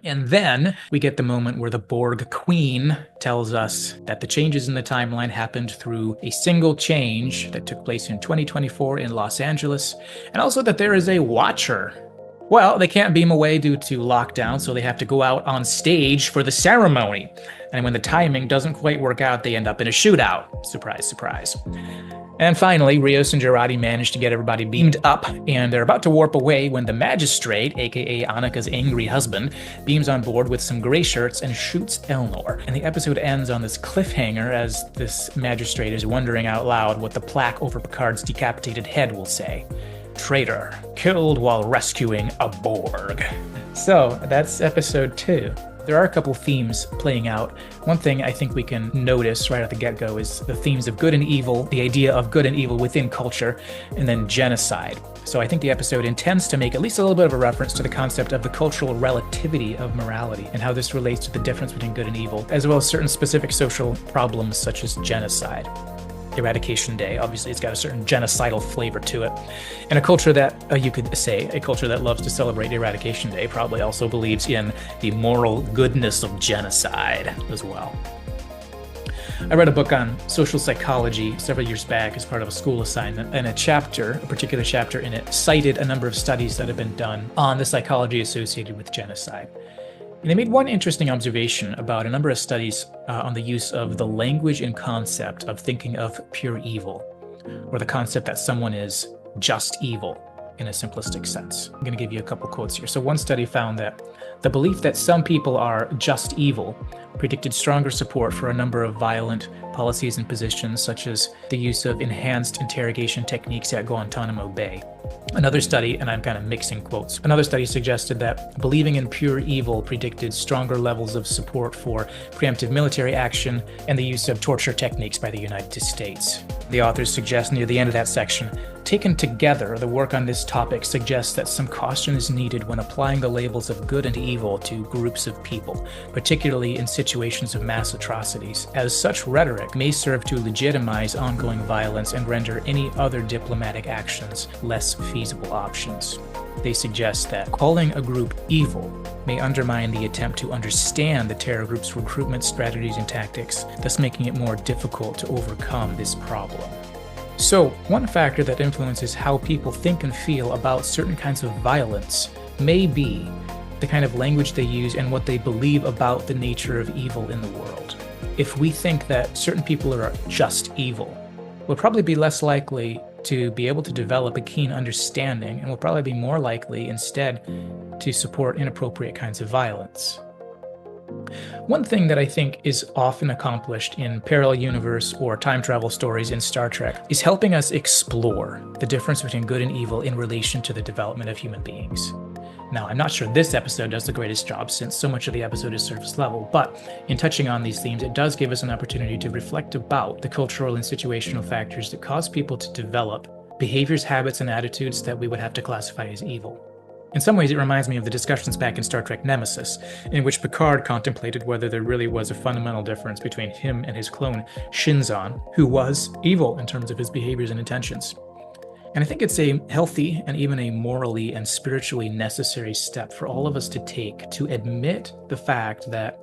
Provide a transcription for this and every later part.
And then we get the moment where the Borg Queen tells us that the changes in the timeline happened through a single change that took place in 2024 in Los Angeles, and also that there is a Watcher. Well, they can't beam away due to lockdown, so they have to go out on stage for the ceremony. And when the timing doesn't quite work out, they end up in a shootout. Surprise, surprise. And finally, Rios and Girardi manage to get everybody beamed up, and they're about to warp away when the Magistrate, aka Annika's angry husband, beams on board with some gray shirts and shoots Elnor. And the episode ends on this cliffhanger as this Magistrate is wondering out loud what the plaque over Picard's decapitated head will say. Traitor, killed while rescuing a Borg. So, that's episode 2. There are a couple themes playing out. One thing I think we can notice right at the get-go is the themes of good and evil, the idea of good and evil within culture, and then genocide. So I think the episode intends to make at least a little bit of a reference to the concept of the cultural relativity of morality and how this relates to the difference between good and evil, as well as certain specific social problems such as genocide. Eradication Day, obviously it's got a certain genocidal flavor to it. And a culture that, you could say, a culture that loves to celebrate Eradication Day probably also believes in the moral goodness of genocide as well. I read a book on social psychology several years back as part of a school assignment, and a particular chapter in it, cited a number of studies that have been done on the psychology associated with genocide. And they made one interesting observation about a number of studies on the use of the language and concept of thinking of pure evil, or the concept that someone is just evil in a simplistic sense. I'm going to give you a couple quotes here. So one study found that the belief that some people are just evil predicted stronger support for a number of violent policies and positions, such as the use of enhanced interrogation techniques at Guantanamo Bay. Another study, and I'm kind of mixing quotes, another study suggested that believing in pure evil predicted stronger levels of support for preemptive military action and the use of torture techniques by the United States. The authors suggest near the end of that section, taken together, the work on this topic suggests that some caution is needed when applying the labels of good and evil to groups of people, particularly in situations of mass atrocities, as such rhetoric may serve to legitimize ongoing violence and render any other diplomatic actions less feasible options. They suggest that calling a group evil may undermine the attempt to understand the terror group's recruitment strategies and tactics, thus making it more difficult to overcome this problem. So, one factor that influences how people think and feel about certain kinds of violence may be the kind of language they use and what they believe about the nature of evil in the world. If we think that certain people are just evil, we'll probably be less likely to be able to develop a keen understanding, and we'll probably be more likely instead to support inappropriate kinds of violence. One thing that I think is often accomplished in parallel universe or time travel stories in Star Trek is helping us explore the difference between good and evil in relation to the development of human beings. Now, I'm not sure this episode does the greatest job since so much of the episode is surface level, but in touching on these themes, it does give us an opportunity to reflect about the cultural and situational factors that cause people to develop behaviors, habits, and attitudes that we would have to classify as evil. In some ways, it reminds me of the discussions back in Star Trek Nemesis, in which Picard contemplated whether there really was a fundamental difference between him and his clone, Shinzon, who was evil in terms of his behaviors and intentions. And I think it's a healthy and even a morally and spiritually necessary step for all of us to take to admit the fact that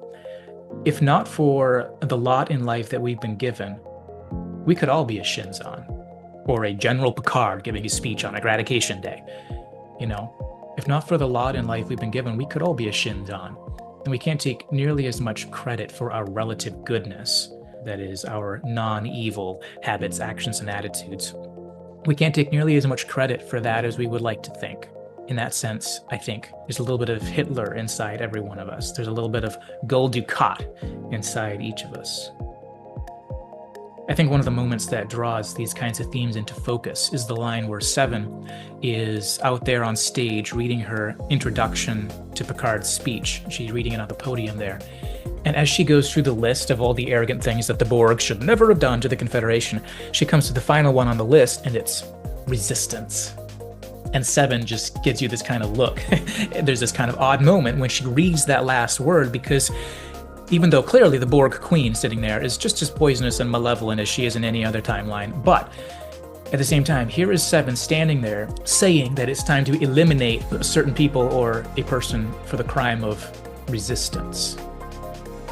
if not for the lot in life that we've been given, we could all be a Shinzon, or a General Picard giving his speech on Eradication Day. You know, if not for the lot in life we've been given, we could all be a Shinzon. And we can't take nearly as much credit for our relative goodness, that is, our non-evil habits, actions, and attitudes. We can't take nearly as much credit for that as we would like to think. In that sense, I think there's a little bit of Hitler inside every one of us. There's a little bit of Gul Dukat inside each of us. I think one of the moments that draws these kinds of themes into focus is the line where Seven is out there on stage reading her introduction to Picard's speech. She's reading it on the podium there. And as she goes through the list of all the arrogant things that the Borg should never have done to the Confederation, she comes to the final one on the list, and it's resistance. And Seven just gives you this kind of look. There's this kind of odd moment when she reads that last word, because even though clearly the Borg Queen sitting there is just as poisonous and malevolent as she is in any other timeline, but at the same time, here is Seven standing there saying that it's time to eliminate certain people or a person for the crime of resistance,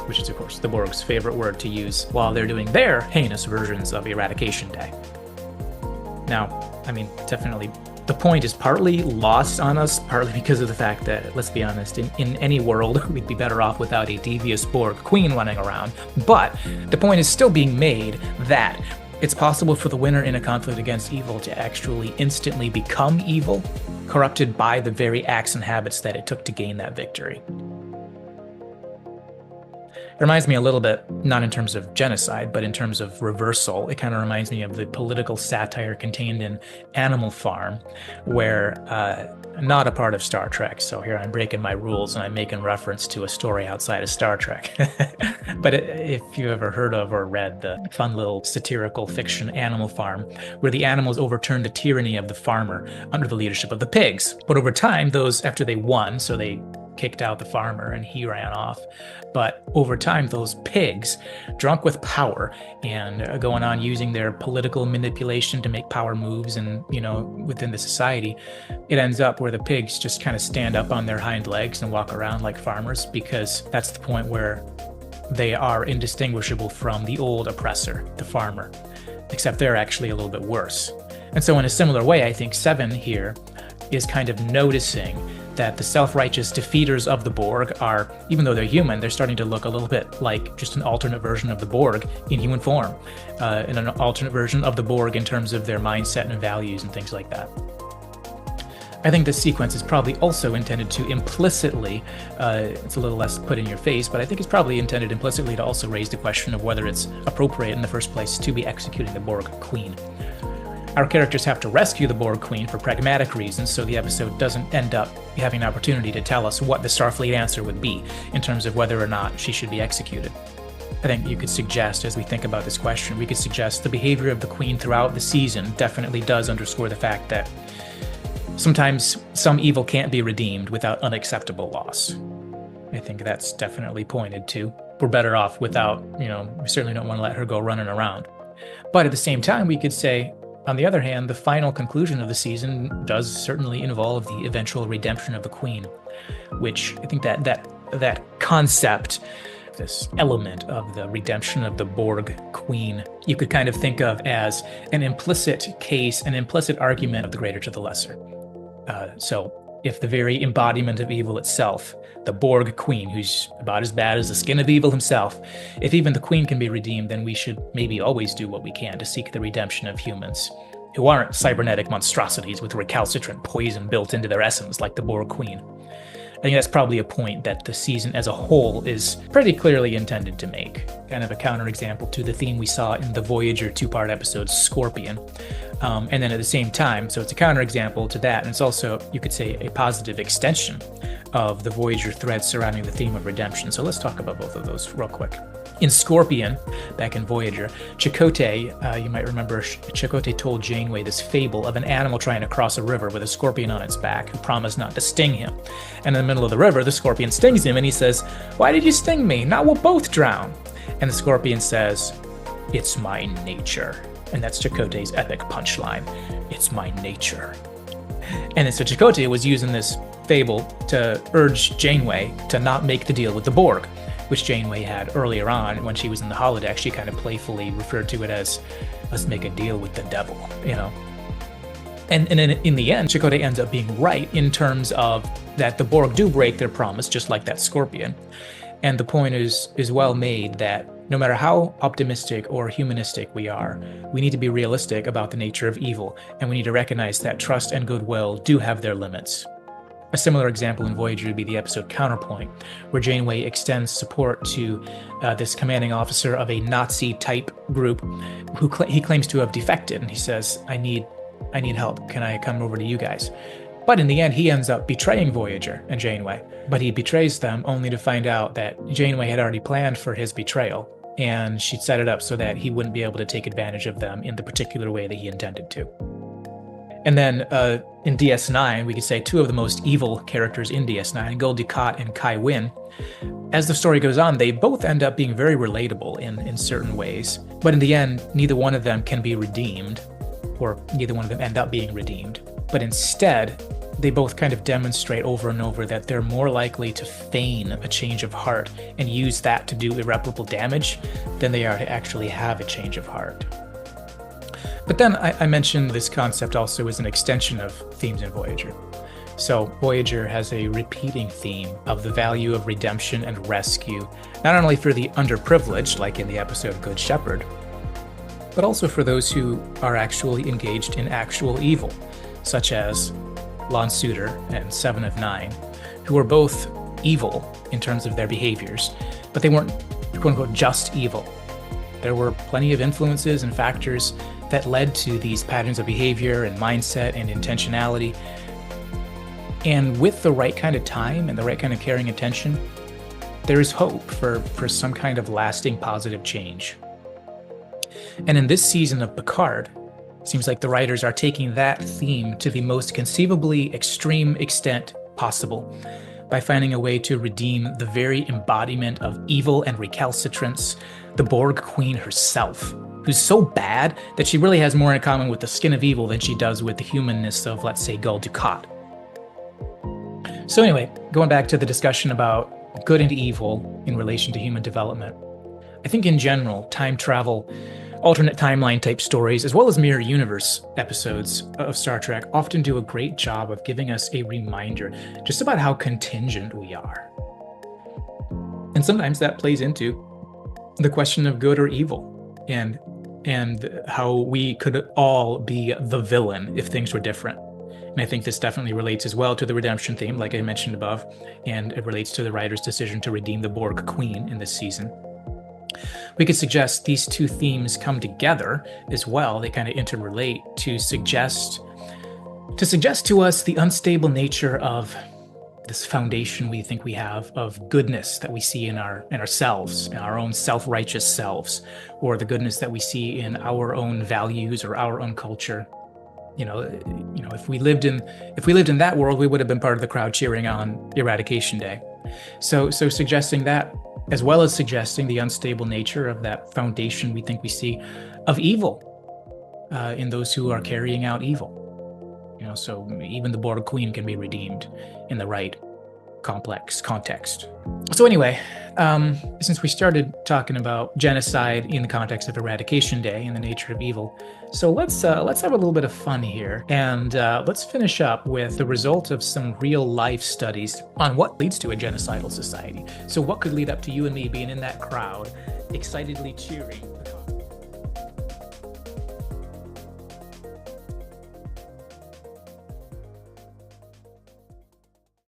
which is, of course, the Borg's favorite word to use while they're doing their heinous versions of Eradication Day. Now, I mean, definitely, the point is partly lost on us, partly because of the fact that, let's be honest, in any world, we'd be better off without a devious Borg queen running around. But the point is still being made that it's possible for the winner in a conflict against evil to actually instantly become evil, corrupted by the very acts and habits that it took to gain that victory. It reminds me a little bit, not in terms of genocide, but in terms of reversal. It kind of reminds me of the political satire contained in Animal Farm, where, not a part of Star Trek, so here I'm breaking my rules and I'm making reference to a story outside of Star Trek. But if you've ever heard of or read the fun little satirical fiction Animal Farm, where the animals overturned the tyranny of the farmer under the leadership of the pigs. But over time, those, after they won, so they kicked out the farmer and he ran off. But over time, those pigs, drunk with power and going on using their political manipulation to make power moves and, within the society, it ends up where the pigs just kind of stand up on their hind legs and walk around like farmers, because that's the point where they are indistinguishable from the old oppressor, the farmer, except they're actually a little bit worse. And so in a similar way, I think Seven here is kind of noticing that the self-righteous defeaters of the Borg are, even though they're human, they're starting to look a little bit like just an alternate version of the Borg in human form, and an alternate version of the Borg in terms of their mindset and values and things like that. I think this sequence is probably also intended to implicitly, it's a little less put in your face, but I think it's probably intended implicitly to also raise the question of whether it's appropriate in the first place to be executing the Borg Queen. Our characters have to rescue the Borg Queen for pragmatic reasons, so the episode doesn't end up having an opportunity to tell us what the Starfleet answer would be in terms of whether or not she should be executed. I think you could suggest, as we think about this question, we could suggest the behavior of the Queen throughout the season definitely does underscore the fact that sometimes some evil can't be redeemed without unacceptable loss. I think that's definitely pointed to. We're better off without, we certainly don't want to let her go running around. But at the same time, we could say, on the other hand, the final conclusion of the season does certainly involve the eventual redemption of the Queen, which I think that concept, this element of the redemption of the Borg Queen, you could kind of think of as an implicit case, an implicit argument of the greater to the lesser. So if the very embodiment of evil itself, the Borg Queen, who's about as bad as the skin of evil himself, if even the Queen can be redeemed, then we should maybe always do what we can to seek the redemption of humans who aren't cybernetic monstrosities with recalcitrant poison built into their essence like the Borg Queen. I think that's probably a point that the season as a whole is pretty clearly intended to make. Kind of a counterexample to the theme we saw in the Voyager two-part episode Scorpion. And then at the same time, so it's a counterexample to that, and it's also, you could say, a positive extension of the Voyager thread surrounding the theme of redemption. So let's talk about both of those real quick. In Scorpion, back in Voyager, Chakotay, you might remember, Chakotay told Janeway this fable of an animal trying to cross a river with a scorpion on its back who promised not to sting him. And in the middle of the river, the scorpion stings him and he says, "Why did you sting me? Now we'll both drown." And the scorpion says, "It's my nature." And that's Chakotay's epic punchline. It's my nature. And so Chakotay was using this fable to urge Janeway to not make the deal with the Borg, which Janeway had earlier on when she was in the holodeck. She kind of playfully referred to it as, "Let's make a deal with the devil," And in the end, Chakotay ends up being right in terms of that the Borg do break their promise, just like that scorpion. And the point is well made that no matter how optimistic or humanistic we are, we need to be realistic about the nature of evil, and we need to recognize that trust and goodwill do have their limits. A similar example in Voyager would be the episode Counterpoint, where Janeway extends support to this commanding officer of a Nazi-type group who he claims to have defected, and he says, I need help. Can I come over to you guys?" But in the end, he ends up betraying Voyager and Janeway. But he betrays them only to find out that Janeway had already planned for his betrayal, and she'd set it up so that he wouldn't be able to take advantage of them in the particular way that he intended to. And then in DS9, we could say two of the most evil characters in DS9, Gul Dukat and Kai Wynn, as the story goes on, they both end up being very relatable in certain ways. But in the end, neither one of them can be redeemed, or neither one of them end up being redeemed. But instead, they both kind of demonstrate over and over that they're more likely to feign a change of heart and use that to do irreparable damage than they are to actually have a change of heart. But then I mentioned this concept also as an extension of themes in Voyager. So Voyager has a repeating theme of the value of redemption and rescue, not only for the underprivileged, like in the episode Good Shepherd, but also for those who are actually engaged in actual evil, such as Lon Suter and Seven of Nine, who were both evil in terms of their behaviors, but they weren't, quote-unquote, just evil. There were plenty of influences and factors that led to these patterns of behavior and mindset and intentionality. And with the right kind of time and the right kind of caring attention, there is hope for some kind of lasting positive change. And in this season of Picard, it seems like the writers are taking that theme to the most conceivably extreme extent possible by finding a way to redeem the very embodiment of evil and recalcitrance, the Borg Queen herself, who's so bad that she really has more in common with the skin of evil than she does with the humanness of, let's say, Gul Dukat. So anyway, going back to the discussion about good and evil in relation to human development, I think in general, time travel, alternate timeline type stories, as well as mirror universe episodes of Star Trek often do a great job of giving us a reminder just about how contingent we are. And sometimes that plays into the question of good or evil and how we could all be the villain if things were different. And I think this definitely relates as well to the redemption theme, like I mentioned above, and it relates to the writer's decision to redeem the Borg Queen in this season. We could suggest these two themes come together as well. They kind of interrelate to suggest to us the unstable nature of this foundation we think we have of goodness that we see in ourselves, in our own self-righteous selves, or the goodness that we see in our own values or our own culture. You know, if we lived in that world, we would have been part of the crowd cheering on Eradication Day. So suggesting that, as well as suggesting the unstable nature of that foundation we think we see of evil in those who are carrying out evil. So even the Borg Queen can be redeemed in the right complex context. So anyway, since we started talking about genocide in the context of Eradication Day and the nature of evil, so let's have a little bit of fun here, and let's finish up with the result of some real life studies on what leads to a genocidal society. So what could lead up to you and me being in that crowd, excitedly cheering